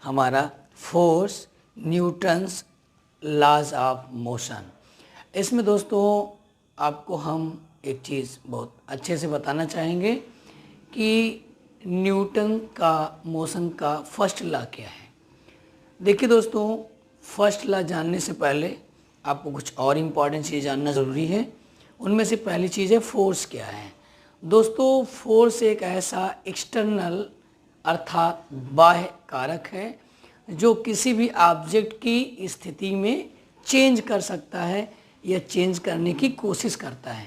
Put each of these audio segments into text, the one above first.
हमारा force, Newton's laws of motion. इसमें दोस्तों आपको हम एक चीज़ बहुत अच्छे से बताना चाहेंगे कि न्यूटन का मोशन का फर्स्ट लॉ क्या है। देखिए दोस्तों, फर्स्ट लॉ जानने से पहले आपको कुछ और इम्पॉर्टेंट चीज़ जानना ज़रूरी है। उनमें से पहली चीज़ है फोर्स क्या है। दोस्तों, फोर्स एक ऐसा एक्सटर्नल अर्थात बाह्य कारक है जो किसी भी ऑब्जेक्ट की स्थिति में चेंज कर सकता है या चेंज करने की कोशिश करता है,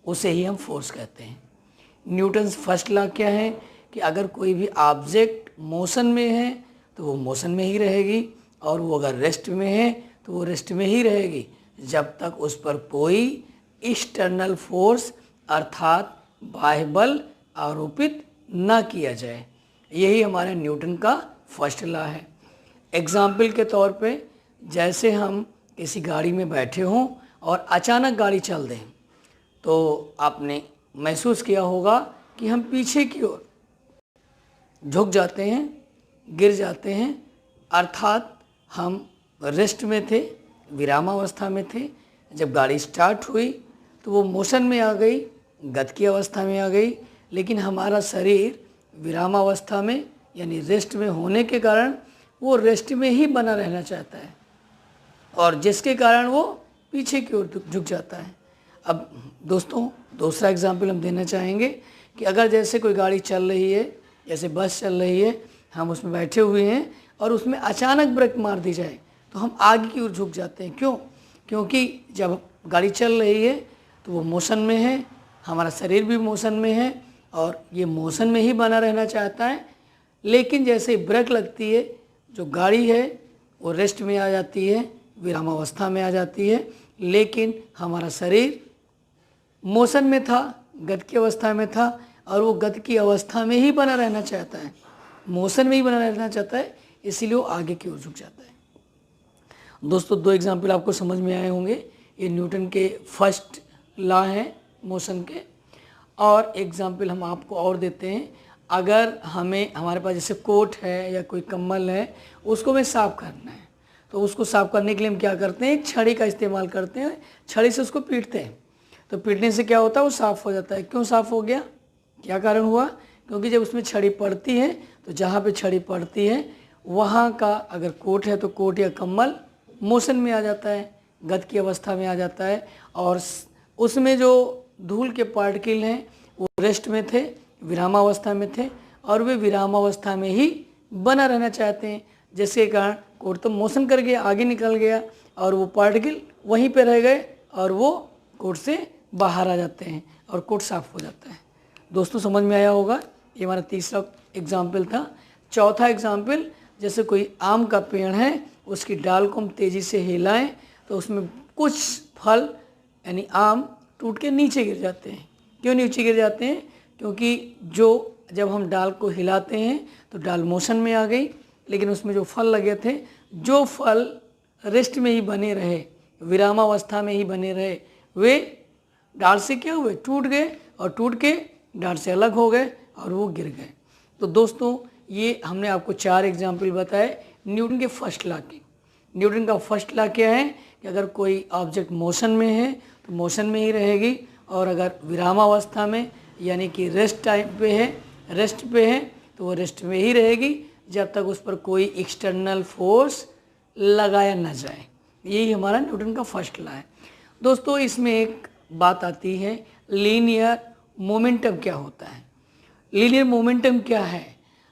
उसे ही हम फोर्स कहते हैं। न्यूटन्स फर्स्ट लॉ क्या है कि अगर कोई भी ऑब्जेक्ट मोशन में है तो वो मोशन में ही रहेगी, और वो अगर रेस्ट में है तो वो रेस्ट में ही रहेगी जब तक उस पर कोई एक्सटर्नल फोर्स अर्थात बाह्य बल आरोपित न किया जाए। यही हमारे न्यूटन का फर्स्ट लॉ है। एग्जाम्पल के तौर पे, जैसे हम किसी गाड़ी में बैठे हों और अचानक गाड़ी चल दें तो आपने महसूस किया होगा कि हम पीछे की ओर झुक जाते हैं, गिर जाते हैं, अर्थात हम रेस्ट में थे, विरामावस्था में थे। जब गाड़ी स्टार्ट हुई तो वो मोशन में आ गई, गति की अवस्था में आ गई, लेकिन हमारा शरीर विरामावस्था में यानी रेस्ट में होने के कारण वो रेस्ट में ही बना रहना चाहता है, और जिसके कारण वो पीछे की ओर झुक जाता है। अब दोस्तों, दूसरा एग्जाम्पल हम देना चाहेंगे कि अगर जैसे कोई गाड़ी चल रही है, जैसे बस चल रही है, हम उसमें बैठे हुए हैं और उसमें अचानक ब्रेक मार दी जाए तो हम आगे की ओर झुक जाते हैं। क्यों? क्योंकि जब गाड़ी चल रही है तो वो मोशन में है, हमारा शरीर भी मोशन में है और ये मोशन में ही बना रहना चाहता है। लेकिन जैसे ब्रेक लगती है, जो गाड़ी है वो रेस्ट में आ जाती है, विरामावस्था में आ जाती है, लेकिन हमारा शरीर मोशन में था, गति की अवस्था में था, और वो गति की अवस्था में ही बना रहना चाहता है, मोशन में ही बना रहना चाहता है, इसीलिए वो आगे की ओर झुक जाता है। दोस्तों, दो एग्जाम्पल आपको समझ में आए होंगे। ये न्यूटन के फर्स्ट लॉ हैं मोशन के। और एग्जाम्पल हम आपको और देते हैं। अगर हमारे पास जैसे कोट है या कोई कम्बल है, उसको हमें साफ़ करना है, तो उसको साफ़ करने के लिए हम क्या करते हैं, एक छड़ी का इस्तेमाल करते हैं। छड़ी से उसको पीटते हैं, तो पीटने से क्या होता है, वो साफ़ हो जाता है। क्यों साफ़ हो गया? क्या कारण हुआ? क्योंकि जब उसमें छड़ी पड़ती है तो जहाँ पे छड़ी पड़ती है वहाँ का अगर कोट है तो कोट या कम्बल मोशन में आ जाता है, गति की अवस्था में आ जाता है, और उसमें जो धूल के पार्टिकल हैं वो रेस्ट में थे, विरामावस्था में थे, और वे विरामावस्था में ही बना रहना चाहते हैं, जिसके कारण कोट तो मोशन कर गया, आगे निकल गया, और वो पार्टिकल वहीं पे रह गए और वो कोट से बाहर आ जाते हैं और कोट साफ हो जाता है। दोस्तों, समझ में आया होगा। ये हमारा तीसरा एग्जाम्पल था। चौथा एग्जाम्पल, जैसे कोई आम का पेड़ है, उसकी डाल को हम तेज़ी से हिलाएं तो उसमें कुछ फल यानी आम टूट के नीचे गिर जाते हैं। क्यों नीचे गिर जाते हैं? क्योंकि जब हम डाल को हिलाते हैं तो डाल मोशन में आ गई, लेकिन उसमें जो फल लगे थे, जो फल रेस्ट में ही बने रहे, विरामावस्था में ही बने रहे, वे डाल से क्या हुए, टूट गए, और टूट के डाल से अलग हो गए और वो गिर गए। तो दोस्तों, ये हमने आपको 4 एग्जाम्पल बताए न्यूटन के फर्स्ट लॉ के। न्यूटन का फर्स्ट लॉ क्या है कि अगर कोई ऑब्जेक्ट मोशन में है तो मोशन में ही रहेगी, और अगर विरामावस्था में यानी कि रेस्ट टाइम पे है, रेस्ट पे है, तो वो रेस्ट में ही रहेगी जब तक उस पर कोई एक्सटर्नल फोर्स लगाया न जाए। यही हमारा न्यूटन का फर्स्ट लॉ है। दोस्तों, इसमें एक बात आती है, लीनियर मोमेंटम क्या होता है। लीनियर मोमेंटम क्या है?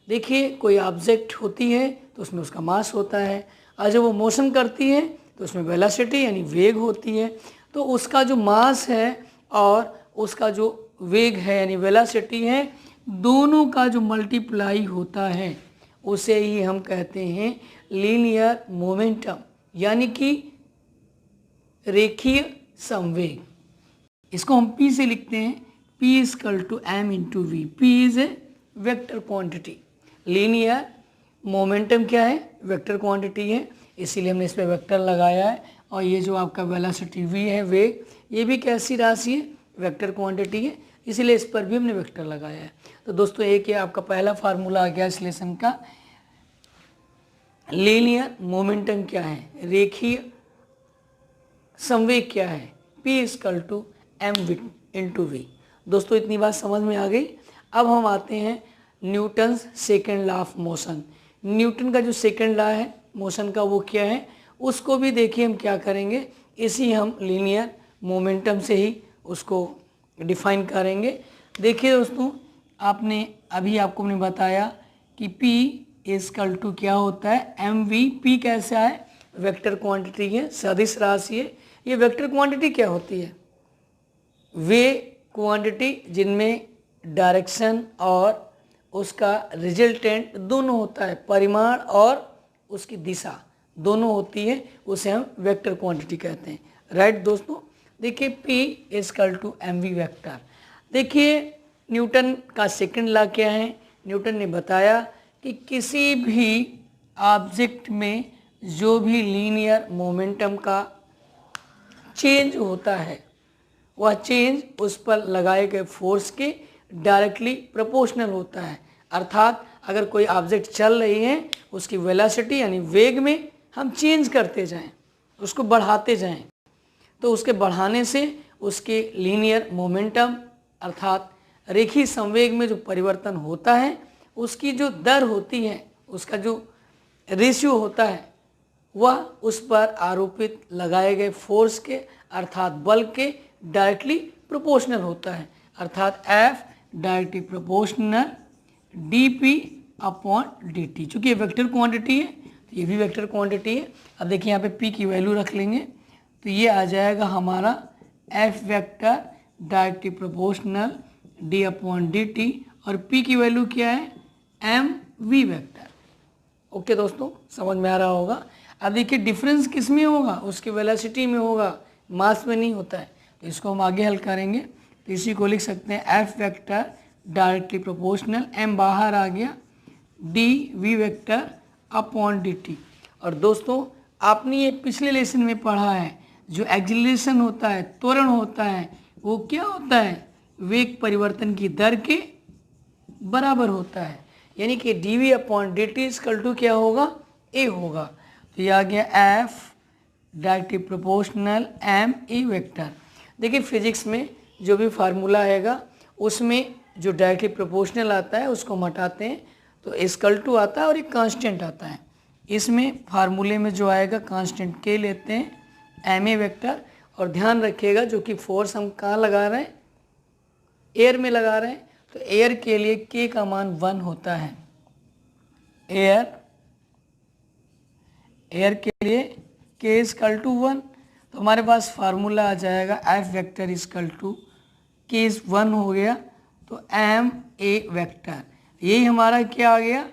देखिए, कोई ऑब्जेक्ट होती है तो उसमें उसका मास होता है, और जब वो मोशन करती है तो उसमें वेलोसिटी यानी वेग होती है। तो उसका जो मास है और उसका जो वेग है यानी वेलोसिटी है, दोनों का जो मल्टीप्लाई होता है उसे ही हम कहते हैं लीनियर मोमेंटम, यानी कि रेखीय संवेग। इसको हम P से लिखते हैं, P = m × v। P is a vector quantity. Linear momentum क्या है? वेक्टर क्वांटिटी है, इसीलिए हमने इस पर वेक्टर लगाया है। और ये जो आपका वेलोसिटी v है, वेग, ये भी कैसी राशि है? वेक्टर क्वांटिटी है, इसीलिए इस पर भी हमने वेक्टर लगाया है। तो दोस्तों, एक ये आपका पहला फार्मूला आ गया इस लेसन का, लीनियर मोमेंटम क्या है, रेखीय संवेग क्या है, P equal to m into v. दोस्तों इतनी बात समझ में आ गई। अब हम आते हैं Newton's second law of motion. Newton का जो सेकेंड लॉ है मोशन का वो क्या है, उसको भी देखिए हम क्या करेंगे, इसी हम लीनियर मोमेंटम से ही उसको डिफाइन करेंगे। देखिए दोस्तों, आपने अभी आपको मैंने बताया कि P इक्वल टू क्या होता है, mv। P कैसा है, वेक्टर क्वांटिटी है, सदिश राशि है। ये वेक्टर क्वांटिटी क्या होती है, वे क्वांटिटी जिनमें डायरेक्शन और उसका रिजल्टेंट दोनों होता है, परिमाण और उसकी दिशा दोनों होती है, उसे हम वेक्टर क्वांटिटी कहते हैं। राइट दोस्तों, देखिए P equal to mv vector. देखिए न्यूटन का सेकंड लॉ क्या है, न्यूटन ने बताया कि किसी भी ऑब्जेक्ट में जो भी लीनियर मोमेंटम का चेंज होता है वह चेंज उस पर लगाए गए फोर्स के डायरेक्टली प्रोपोर्शनल होता है। अर्थात अगर कोई ऑब्जेक्ट चल रही है, उसकी वेलोसिटी यानी वेग में हम चेंज करते जाएं, उसको बढ़ाते जाएं, तो उसके बढ़ाने से उसके लीनियर मोमेंटम अर्थात रेखीय संवेग में जो परिवर्तन होता है, उसकी जो दर होती है, उसका जो रेशियो होता है, वह उस पर आरोपित लगाए गए फोर्स के अर्थात बल के डायरेक्टली प्रोपोर्शनल होता है। अर्थात F directly proportional dP upon dt। चूँकि ये वेक्टर क्वांटिटी है तो ये भी वेक्टर क्वांटिटी है। अब देखिए यहाँ पे P की वैल्यू रख लेंगे तो ये आ जाएगा हमारा F vector directly proportional d upon dt, और P की वैल्यू क्या है, mv वेक्टर। ओके दोस्तों, समझ में आ रहा होगा। अब देखिए डिफरेंस किस में होगा, उसकी वेलोसिटी में होगा, मास में नहीं होता है। तो इसको हम आगे हल करेंगे, तो इसी को लिख सकते हैं F vector directly proportional, m बाहर आ गया, dv वेक्टर अपॉन dt। और दोस्तों आपने ये पिछले लेसन में पढ़ा है, जो एक्सीलरेशन होता है, त्वरण होता है, वो क्या होता है, वेग परिवर्तन की दर के बराबर होता है। यानी कि dv upon dt equal to क्या होगा, a होगा। तो ये आ गया F directly proportional m e vector. देखिए फिजिक्स में जो भी फार्मूला आएगा उसमें जो डायरेक्टली प्रोपोर्शनल आता है उसको हम हटाते हैं तो इक्वल टू आता है और एक कांस्टेंट आता है। इसमें फार्मूले में जो आएगा कांस्टेंट k लेते हैं, ma वेक्टर। और ध्यान रखिएगा जो कि फोर्स हम कहाँ लगा रहे हैं, एयर में लगा रहे हैं, तो एयर के लिए k का मान 1 होता है। एयर के लिए k इक्वल टू 1, तो हमारे पास फार्मूला आ जाएगा F vector equal to k 1 हो गया, तो m a वेक्टर। यही हमारा क्या आ गया,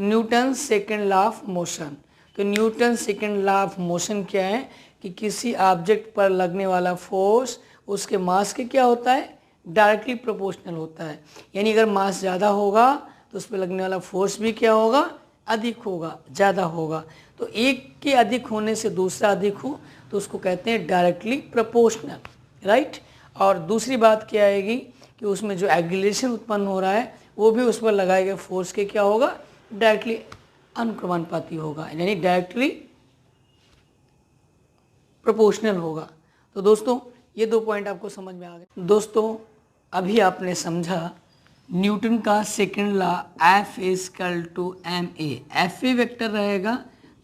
Newton second law of motion. तो Newton second law of motion क्या है कि किसी ऑब्जेक्ट पर लगने वाला फोर्स उसके मास के क्या होता है, डायरेक्टली प्रोपोर्शनल होता है। यानी अगर मास ज़्यादा होगा तो उस पर लगने वाला फोर्स भी क्या होगा, अधिक होगा, ज़्यादा होगा। तो एक के अधिक होने से दूसरा अधिक हो तो उसको कहते हैं डायरेक्टली प्रोपोर्शनल, राइट। और दूसरी बात क्या आएगी कि उसमें जो एक्सीलरेशन उत्पन्न हो रहा है वो भी उस पर लगाए गए फोर्स के क्या होगा, डायरेक्टली अनुक्रमानुपाती होगा, यानी डायरेक्टली प्रोपोर्शनल होगा। तो दोस्तों ये 2 पॉइंट आपको समझ में आ गए। दोस्तों अभी आपने समझा न्यूटन का second law F equal to m a. F a vector रहेगा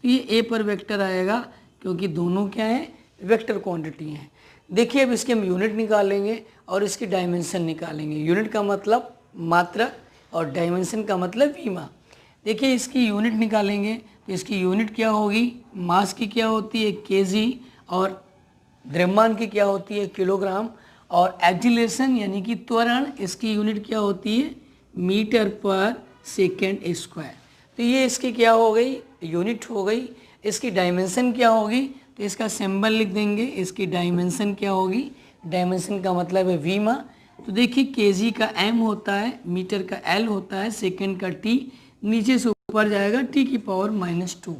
तो ये ए पर वेक्टर आएगा क्योंकि दोनों क्या है, वेक्टर क्वांटिटी हैं। देखिए अब इसके हम यूनिट निकालेंगे और इसकी डायमेंशन निकालेंगे। यूनिट का मतलब मात्रक और डायमेंशन का मतलब विमा। देखिए इसकी यूनिट निकालेंगे तो इसकी यूनिट क्या होगी, मास की क्या होती है kg, और द्रव्यमान की क्या होती है किलोग्राम, और एक्सीलरेशन यानी कि त्वरण इसकी यूनिट क्या होती है मीटर पर सेकेंड स्क्वायर। तो ये इसकी क्या हो गई, यूनिट हो गई। इसकी डायमेंशन क्या होगी, तो इसका सिंबल लिख देंगे, इसकी डायमेंशन क्या होगी, डायमेंशन का मतलब है वीमा। तो देखिए केजी का m होता है, मीटर का l होता है, सेकेंड का t, नीचे से ऊपर जाएगा t की पावर -2,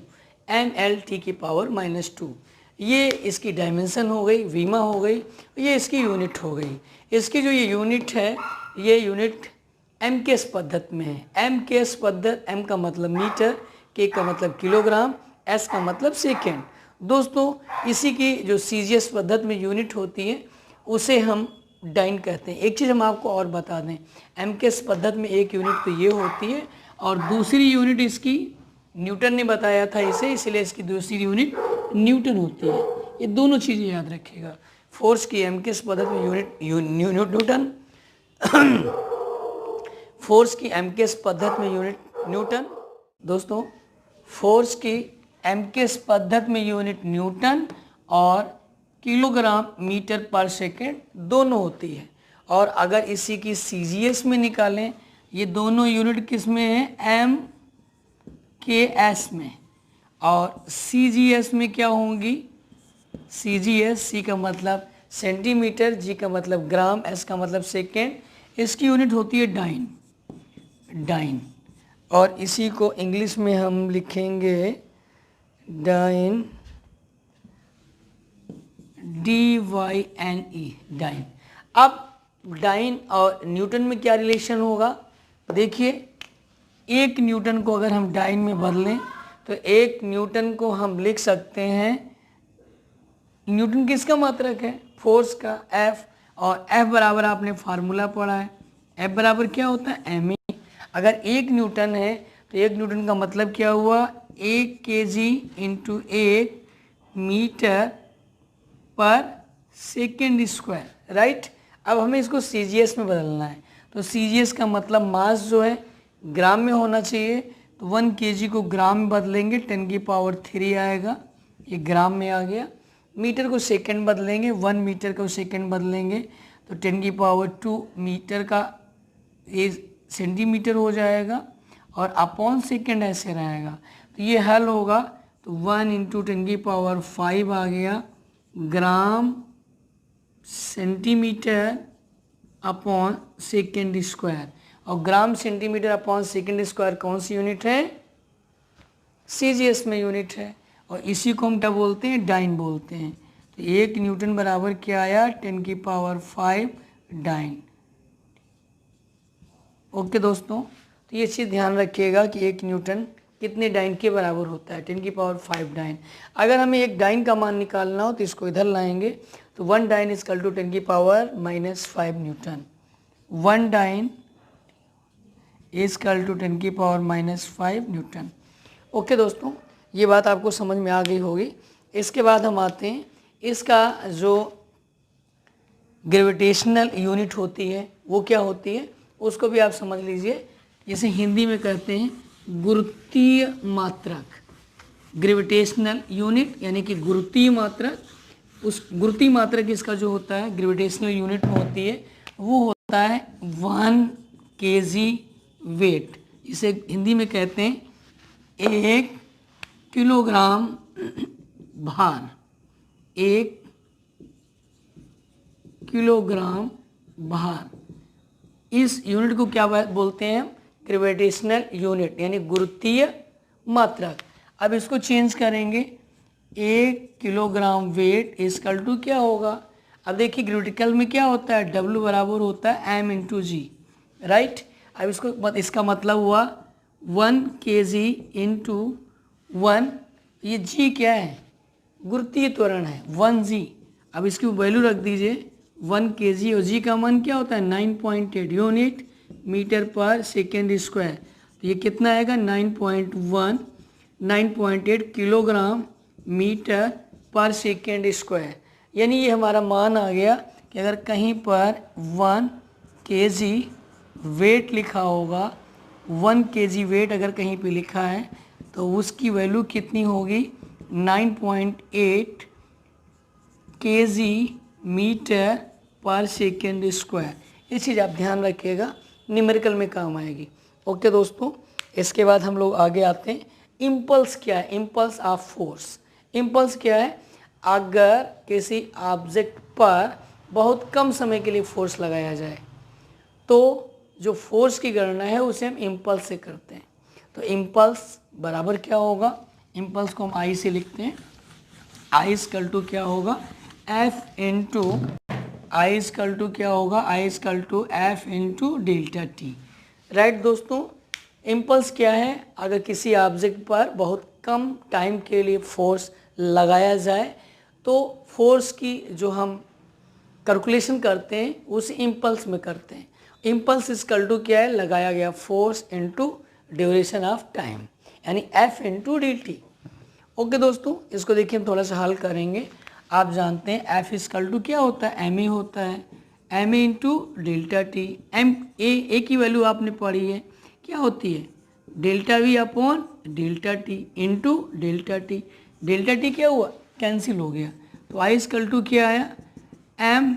ml t की पावर -2। ये इसकी डायमेंशन हो गई, वीमा हो गई, ये इसकी यूनिट हो गई। इसकी जो ये यूनिट है, ये यूनिट एम केस पद्धति में है। एम केस पद्धति, एम का मतलब मीटर, के का मतलब किलोग्राम, एस का मतलब सेकेंड। दोस्तों इसी की जो सीजीएस पद्धति में यूनिट होती है उसे हम डाइन कहते हैं। एक चीज़ हम आपको और बता दें, एमकेएस पद्धति में एक यूनिट तो ये होती है और दूसरी यूनिट इसकी न्यूटन ने बताया था इसे, इसलिए इसकी दूसरी यूनिट न्यूटन होती है। ये दोनों चीज़ें याद रखिएगा, फोर्स की एमकेएस पद्धति में यूनिट न्यूटन, फोर्स की एमकेएस पद्धति में यूनिट न्यूटन। दोस्तों फोर्स की एमकेएस पद्धति में यूनिट न्यूटन और किलोग्राम मीटर पर सेकेंड दोनों होती है। और अगर इसी की सीजीएस में निकालें, ये दोनों यूनिट किस में है, एम के एस में, और सीजीएस में क्या होंगी, सीजीएस, सी का मतलब सेंटीमीटर, जी का मतलब ग्राम, एस का मतलब सेकेंड, इसकी यूनिट होती है डाइन, डाइन। और इसी को इंग्लिश में हम लिखेंगे डाइन, DYNE, डाइन। अब डाइन और न्यूटन में क्या रिलेशन होगा, देखिए एक न्यूटन को अगर हम डाइन में बदलें तो एक न्यूटन को हम लिख सकते हैं, न्यूटन किसका मात्रक है, फोर्स का, F, और F बराबर आपने फार्मूला पढ़ा है, F बराबर क्या होता है, ma। अगर एक न्यूटन है तो एक न्यूटन का मतलब क्या हुआ, 1 kg इंटू 1 मीटर पर सेकेंड स्क्वायर, राइट। अब हमें इसको सीजीएस में बदलना है, तो सीजीएस का मतलब मास जो है ग्राम में होना चाहिए, तो 1 kg को ग्राम में बदलेंगे 10 की पावर 3 आएगा, ये ग्राम में आ गया। मीटर को सेकंड बदलेंगे, 1 मीटर को सेकंड बदलेंगे तो 10 की पावर 2 मीटर का ये सेंटीमीटर हो जाएगा, और अपॉन सेकंड ऐसे रहेगा, तो ये हल होगा, तो 1 इंटू 10 की पावर 5 आ गया gram centimetre upon second square. और gram centimetre upon second square कौन सी यूनिट है, सीजीएस में यूनिट है, और इसी को हम क्या बोलते हैं, डाइन बोलते हैं। तो 1 न्यूटन बराबर क्या आया, 10 की पावर 5 डाइन। ओके दोस्तों, तो ये चीज़ ध्यान रखिएगा कि 1 न्यूटन कितने डाइन के बराबर होता है, 10 की पावर 5 डाइन। अगर हमें एक डाइन का मान निकालना हो तो इसको इधर लाएंगे, तो 1 डाइन इज इक्वल टू 10 की power -5 newton. 1 dyne is equal to 10 की पावर -5 न्यूटन। ओके दोस्तों, ये बात आपको समझ में आ गई होगी। इसके बाद हम आते हैं, इसका जो ग्रेविटेशनल यूनिट होती है वो क्या होती है, उसको भी आप समझ लीजिए। जैसे हिंदी में कहते हैं गुरुत्वीय मात्रक, ग्रेविटेशनल यूनिट यानी कि गुरुत्वीय मात्रक। उस गुरुत्वीय मात्रक इसका जो होता है ग्रेविटेशनल यूनिट में होती है, वो होता है 1 kg वेट। इसे हिंदी में कहते हैं 1 किलोग्राम भार, 1 किलोग्राम भार। इस यूनिट को क्या बोलते हैं, ग्रेविटेशनल यूनिट यानी गुरुत्वीय मात्रक। अब इसको चेंज करेंगे, 1 किलोग्राम वेट इक्वल टू क्या होगा, अब देखिए ग्रेविटिकल में क्या होता है, W बराबर होता है m इंटू जी, राइट। अब इसका मतलब हुआ 1 kg इंटू 1, ये g क्या है, गुरुत्वीय त्वरण है 1g। अब इसकी वैल्यू रख दीजिए 1 kg, और g का मान क्या होता है 9.8 यूनिट मीटर पर सेकेंड स्क्वायर, तो ये कितना आएगा 9.8 किलोग्राम मीटर पर सेकेंड स्क्वायर। यानी ये हमारा मान आ गया कि अगर कहीं पर 1 kg वेट लिखा होगा, 1 kg वेट अगर कहीं पे लिखा है तो उसकी वैल्यू कितनी होगी 9.8 kg मीटर पर सेकेंड स्क्वायर। ये चीज़ आप ध्यान रखिएगा, न्यूमेरिकल में काम आएगी। ओके दोस्तों, इसके बाद हम लोग आगे आते हैं। इम्पल्स क्या है, इम्पल्स ऑफ फोर्स। इम्पल्स क्या है, अगर किसी ऑब्जेक्ट पर बहुत कम समय के लिए फोर्स लगाया जाए तो जो फोर्स की गणना है उसे हम इम्पल्स से करते हैं। तो इम्पल्स बराबर क्या होगा, इम्पल्स को हम आई से लिखते हैं, आई इक्वल टू क्या होगा F into I equal to क्या होगा, I equal to F into delta T, right दोस्तों। इम्पल्स क्या है? अगर किसी ऑब्जेक्ट पर बहुत कम टाइम के लिए फोर्स लगाया जाए तो फोर्स की जो हम कैलकुलेशन करते हैं उस इम्पल्स में करते हैं। इम्पल्स इक्वल टू क्या है? लगाया गया force into duration of time, यानी F into D T. Okay दोस्तों, इसको देखिए हम थोड़ा सा हल करेंगे। आप जानते हैं F इक्वल टू क्या होता है? एम ए होता है, m a into delta t. M a की वैल्यू आपने पढ़ी है, क्या होती है? Delta v upon delta t into delta t. Delta t क्या हुआ? कैंसिल हो गया, तो आई इक्वल टू क्या आया? M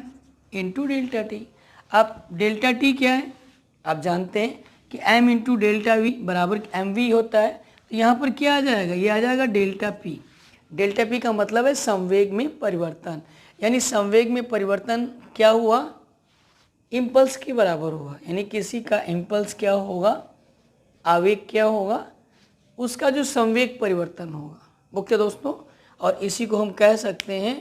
into delta t. अब डेल्टा टी क्या है? आप जानते हैं कि एम इंटू डेल्टा वी बराबर एम वी होता है, तो यहाँ पर क्या आ जाएगा? ये आ जाएगा डेल्टा पी। डेल्टा पी का मतलब है संवेग में परिवर्तन, यानी संवेग में परिवर्तन क्या हुआ? इम्पल्स के बराबर हुआ, यानी किसी का इम्पल्स क्या होगा? आवेग क्या होगा? उसका जो संवेग परिवर्तन होगा। ओके दोस्तों, और इसी को हम कह सकते हैं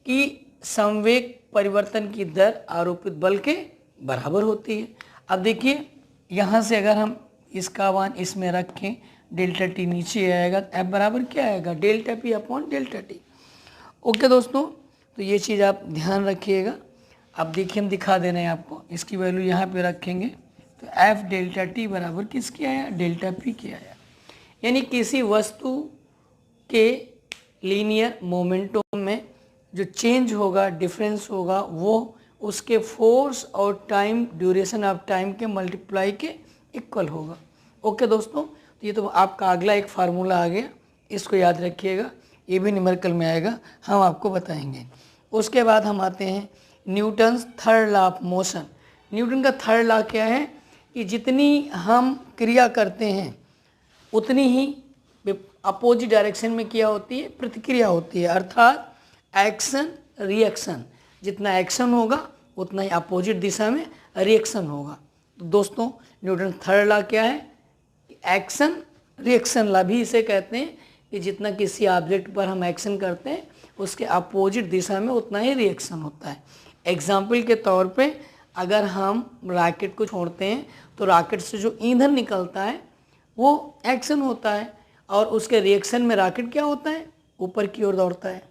कि संवेग परिवर्तन की दर आरोपित बल के बराबर होती है। अब देखिए यहाँ से अगर हम इसका मान इसमें रखें, डेल्टा टी नीचे आएगा, एफ बराबर क्या आएगा? Delta P upon delta T. Okay दोस्तों, तो ये चीज़ आप ध्यान रखिएगा। अब देखिए हम दिखा दे रहे हैं आपको, इसकी वैल्यू यहाँ पे रखेंगे तो एफ डेल्टा टी बराबर किसके आया? डेल्टा पी के आया। यानी किसी वस्तु के लीनियर मोमेंटम में जो चेंज होगा, डिफरेंस होगा, वो उसके फोर्स और टाइम, ड्यूरेशन ऑफ टाइम के मल्टीप्लाई के इक्वल होगा। ओके दोस्तों, तो ये तो आपका अगला एक फार्मूला आ गया, इसको याद रखिएगा, ये भी न्यूमेरिकल में आएगा, हम आपको बताएंगे। उसके बाद हम आते हैं Newton's third law of motion. Newton का थर्ड लॉ क्या है? कि जितनी हम क्रिया करते हैं उतनी ही अपोजिट डायरेक्शन में क्या होती है? प्रतिक्रिया होती है, अर्थात एक्शन रिएक्शन। जितना एक्शन होगा उतना ही अपोजिट दिशा में रिएक्शन होगा। तो दोस्तों न्यूटन थर्ड लॉ क्या है? एक्शन रिएक्शन लॉ भी इसे कहते हैं कि जितना किसी ऑब्जेक्ट पर हम एक्शन करते हैं उसके अपोजिट दिशा में उतना ही रिएक्शन होता है। एग्जाम्पल के तौर पे अगर हम रॉकेट को छोड़ते हैं तो रॉकेट से जो ईंधन निकलता है वो एक्शन होता है, और उसके रिएक्शन में रॉकेट क्या होता है? ऊपर की ओर दौड़ता है।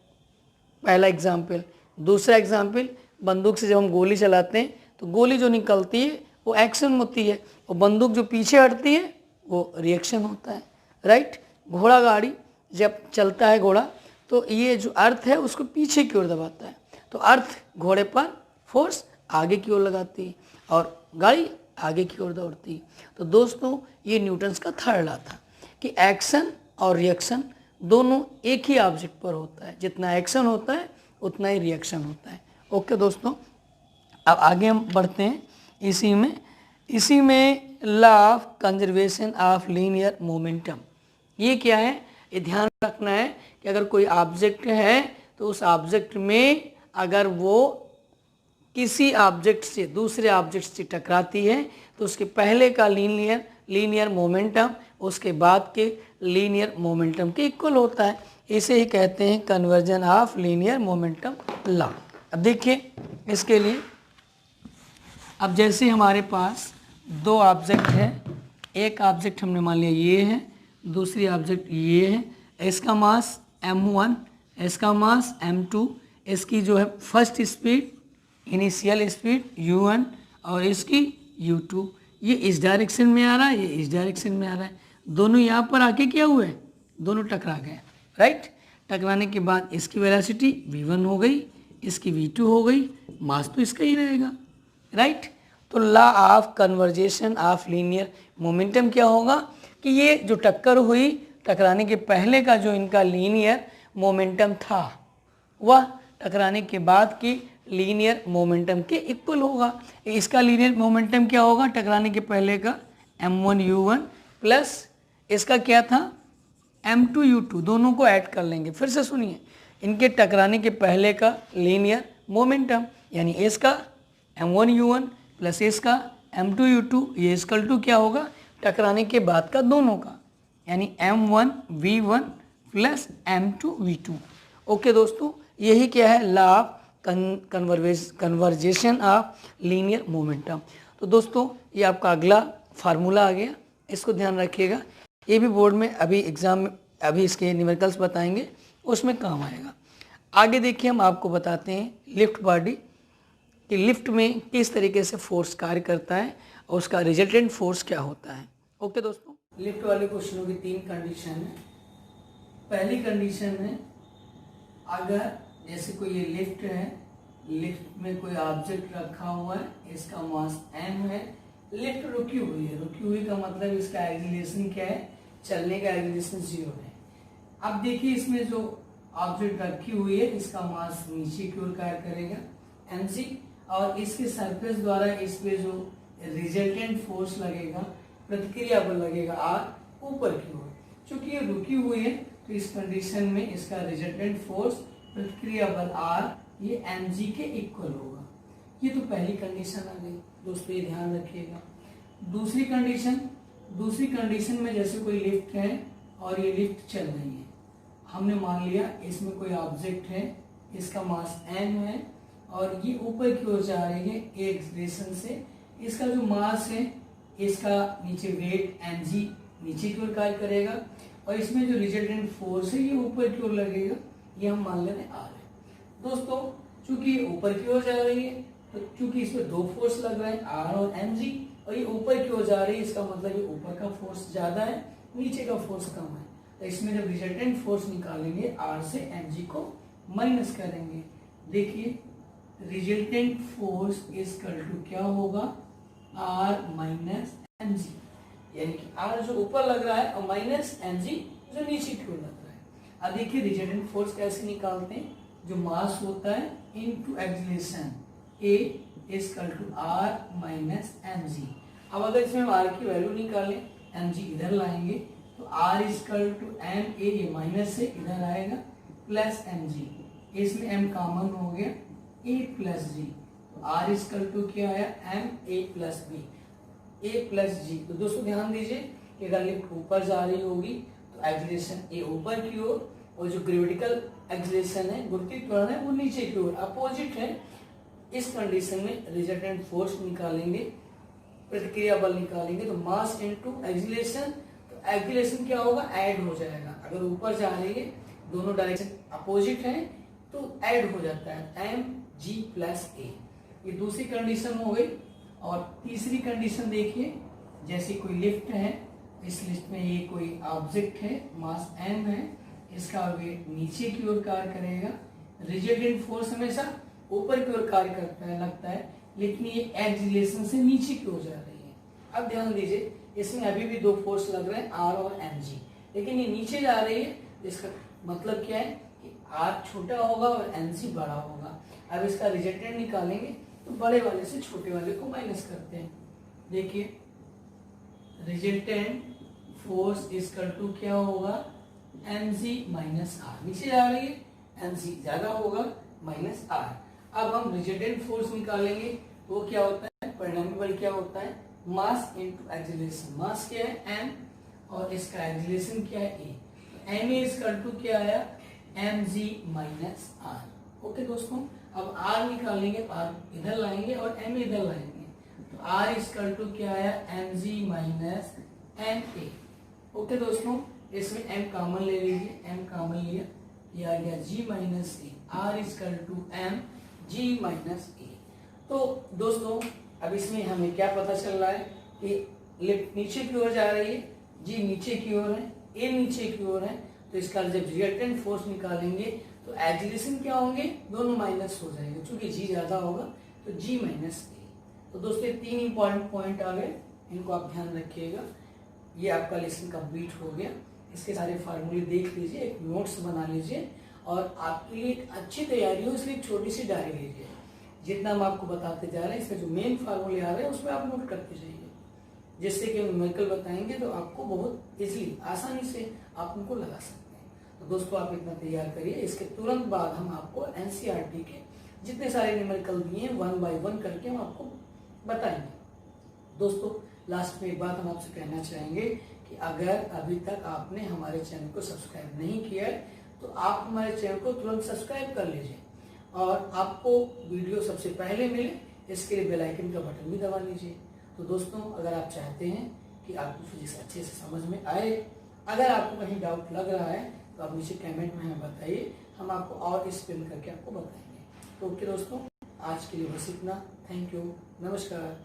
पहला एग्जाम्पल। दूसरा एग्जाम्पल, बंदूक से जब हम गोली चलाते हैं तो गोली जो निकलती है वो एक्शन होती है, और बंदूक जो पीछे हटती है वो रिएक्शन होता है, राइट। घोड़ा गाड़ी जब चलता है घोड़ा, तो ये जो अर्थ है उसको पीछे की ओर दबाता है, तो अर्थ घोड़े पर फोर्स आगे की ओर लगाती है और गाड़ी आगे की ओर दौड़ती है। तो दोस्तों ये न्यूटन्स का थर्ड लॉ था कि एक्शन और रिएक्शन दोनों एक ही ऑब्जेक्ट पर होता है, जितना एक्शन होता है उतना ही रिएक्शन होता है। ओके दोस्तों, अब आगे हम बढ़ते हैं इसी में law of conservation of linear momentum. ये क्या है? ये ध्यान रखना है कि अगर कोई ऑब्जेक्ट है तो उस ऑब्जेक्ट में अगर वो किसी ऑब्जेक्ट से दूसरे ऑब्जेक्ट से टकराती है तो उसके पहले का लीनियर मोमेंटम उसके बाद के लीनियर मोमेंटम के इक्वल होता है। इसे ही कहते हैं conversion of linear momentum law. अब देखिए इसके लिए, अब जैसे हमारे पास दो ऑब्जेक्ट है, एक ऑब्जेक्ट हमने मान लिया ये है, दूसरी ऑब्जेक्ट ये है, इसका मास m1, इसका मास m2, इसकी जो है first speed initial speed u1 और इसकी u2। ये इस डायरेक्शन में आ रहा है, ये इस डायरेक्शन में आ रहा है, दोनों यहाँ पर आके क्या हुए? दोनों टकरा गए, राइट। टकराने के बाद इसकी वेलोसिटी v1 हो गई, इसकी v2 हो गई, मास तो इसका ही रहेगा, राइट। तो law of conversation of linear momentum क्या होगा कि ये जो टक्कर हुई, टकराने के पहले का जो इनका लीनियर मोमेंटम था वह टकराने के बाद की लीनियर मोमेंटम के इक्वल होगा। इसका लीनियर मोमेंटम क्या होगा? टकराने के पहले का m1 u1 प्लस इसका क्या था? m2 u2, दोनों को ऐड कर लेंगे। फिर से सुनिए, इनके टकराने के पहले का लीनियर मोमेंटम यानी इसका m1 u1 प्लस इसका m2 u2, ये इक्वल टू क्या होगा? टकराने के बाद का दोनों का, यानी m1 v1 plus m2 v2। Okay दोस्तों, यही क्या है? Law of conversation of linear momentum. तो दोस्तों ये आपका अगला फार्मूला आ गया, इसको ध्यान रखिएगा, ये भी बोर्ड में अभी एग्जाम में अभी इसके न्यूमेरिकल्स बताएंगे, उसमें काम आएगा। आगे देखिए हम आपको बताते हैं लिफ्ट बॉडी कि लिफ्ट में किस तरीके से फोर्स कार्य करता है और उसका रिजल्टेंट फोर्स क्या होता है। ओके दोस्तों, लिफ्ट वाले क्वेश्चनों की 3 कंडीशन है। पहली कंडीशन है, अगर जैसे कोई ये लिफ्ट है, लिफ्ट में कोई ऑब्जेक्ट रखा हुआ है, इसका मास m है, लिफ्ट रुकी हुई है, रुकी हुई का मतलब इसका एक्सीलरेशन क्या है, चलने का एक्सीलरेशन 0 है। अब देखिए इसमें जो ऑब्जेक्ट रखी हुई है इसका मास नीचे की ओर कार्य करेगा mg, और इसके सरफेस द्वारा इस पे जो रिजल्टेंट फोर्स लगेगा, प्रतिक्रिया बल लगेगा r ऊपर की ओर। चूंकि ये रुकी हुई है तो इस कंडीशन में इसका रिजल्टेंट फोर्स प्रतिक्रिया बल r ये mg के इक्वल होगा। ये तो पहली कंडीशन आ गई दोस्तों, ये ध्यान रखिएगा। दूसरी कंडीशन में जैसे कोई लिफ्ट है और ये लिफ्ट चल रही है, हमने मान लिया इसमें कोई ऑब्जेक्ट है, इसका मास m है और ये ऊपर की ओर जा रही है एक एक्सीलरेशन से। इसका जो मास है, इसका नीचे वेट mg नीचे की ओर कार्य करेगा और इसमें जो रिजल्टेंट फोर्स है ये ऊपर की ओर लगेगा, ये हम मान लेते हैं r है। दोस्तों चूंकि ये ऊपर की ओर जा रही है तो चूंकि इसमें 2 फोर्स लग रहे हैं r और mg, और ये ऊपर की ओर जा रही है, इसका मतलब ये ऊपर का फोर्स ज्यादा है, नीचे का फोर्स कम है। तो इसमें जब रिजल्टेंट फोर्स निकालेंगे r से mg को माइनस करेंगे। देखिए रिजल्टेंट फोर्स इक्वल टू क्या होगा, r माइनस mg, यानी कि r जो ऊपर लग रहा है और माइनस mg जो नीचे की ओर लग रहा है। अब देखिए रिजल्टेंट फोर्स कैसे निकालते हैं, जो मास होता है into acceleration a equal to r minus mg। अब अगर इसमें हम r की वैल्यू निकालें, mg इधर लाएंगे तो r equal to m a, ये माइनस से इधर आएगा, प्लस mg, इसमें m कॉमन हो गया, a प्लस g, तो r इक्वल टू क्या आया, m a plus b, a plus g। तो दोस्तों ध्यान दीजिए कि अगर लिफ्ट ऊपर जा रही होगी तो एक्सीलरेशन a ऊपर की ओर, और जो ग्रेविटिकल एक्सीलरेशन है, गुरुत्वीय त्वरण है, वो नीचे की ओर अपोजिट है। इस कंडीशन में रिजल्टेंट फोर्स निकालेंगे, प्रतिक्रिया बल निकालेंगे, तो मास इनटू एक्सीलरेशन, तो एक्सीलरेशन क्या होगा, ऐड हो जाएगा। अगर ऊपर जा रही है, दोनों डायरेक्शन अपोजिट है तो ऐड हो जाता है mg प्लस a। ये दूसरी कंडीशन हो गई। और तीसरी कंडीशन देखिए, जैसे कोई लिफ्ट है, इस लिफ्ट में ये कोई ऑब्जेक्ट है, मास m है, इसका वेट नीचे की ओर कार्य करेगा, रिजल्टेंट फोर्स हमेशा ऊपर की ओर कार्य करता है लगता है, लेकिन ये एक्सीलरेशन से नीचे की ओर जा रही है। अब ध्यान दीजिए इसमें अभी भी 2 फोर्स लग रहे हैं r और mg, लेकिन ये नीचे जा रही है, इसका मतलब क्या है कि r छोटा होगा और mg बड़ा होगा। अब इसका रिजल्टेंट निकालेंगे तो बड़े वाले से छोटे वाले को माइनस करते हैं। देखिए रिजल्टेंट फोर्स इक्वल टू क्या होगा, mg माइनस r, नीचे जा रही है, mg ज्यादा होगा, माइनस r। अब हम रिजल्टेंट फोर्स निकालेंगे तो क्या होता है, परिणामी बल क्या होता है, मास इनटू एक्सीलरेशन। मास क्या है m और इसका एक्सीलरेशन क्या है a, तो m इक्वल टू क्या आया, mg माइनस r। ओके दोस्तों, अब r निकालेंगे, r इधर लाएंगे और m इधर लाएंगे, तो r इक्वल टू क्या आया, mg माइनस ma। ओके दोस्तों, इसमें m कॉमन ले लीजिए, m कॉमन लिया, ये आ गया g minus a, r equal to m g minus a। तो दोस्तों अब इसमें हमें क्या पता चल रहा है कि लिफ्ट नीचे की ओर जा रही है, g नीचे की ओर है, a नीचे की ओर है, तो इसका जब रिजल्टेंट फोर्स निकालेंगे तो एक्सीलरेशन क्या होंगे, दोनों माइनस हो जाएंगे, क्योंकि g ज्यादा होगा तो g माइनस a। तो दोस्तों 3 इंपॉर्टेंट पॉइंट आ गए, इनको आप ध्यान रखिएगा। ये आपका लेसन कंप्लीट हो गया। इसके सारे फार्मूले देख लीजिए, एक नोट्स बना लीजिए, और आपके लिए एक अच्छी तैयारी हो इसलिए एक छोटी सी डायरी लीजिए। जितना हम आपको बताते जा रहे हैं, इसमें जो मेन फार्मूले आ रहे हैं उसमें आप नोट करते जाइए, जिससे कि हम न्यूमेरिकल बताएंगे तो आपको बहुत इजीली आसानी से आप उनको लगा सकते हैं। तो दोस्तों आप इतना तैयार करिए, इसके तुरंत बाद हम आपको एनसीईआरटी के जितने सारे न्यूमेरिकल दिए 1 बाय 1 करके हम आपको बताएंगे। दोस्तों लास्ट में एक बात हम आपसे कहना चाहेंगे कि अगर अभी तक आपने हमारे चैनल को सब्सक्राइब नहीं किया है तो आप हमारे चैनल को तुरंत सब्सक्राइब कर लीजिए, और आपको वीडियो सबसे पहले मिले इसके लिए बेल आइकन का बटन भी दबा लीजिए। तो दोस्तों अगर आप चाहते हैं कि आपको फिजिक्स अच्छे से समझ में आए। अगर आपको कहीं डाउट लग रहा है तो आप नीचे कमेंट में हमें बताइए, हम आपको और एक्सप्लेन करके आपको बताएंगे। तो ओके दोस्तों, आज के लिए बस इतना। थैंक यू, नमस्कार।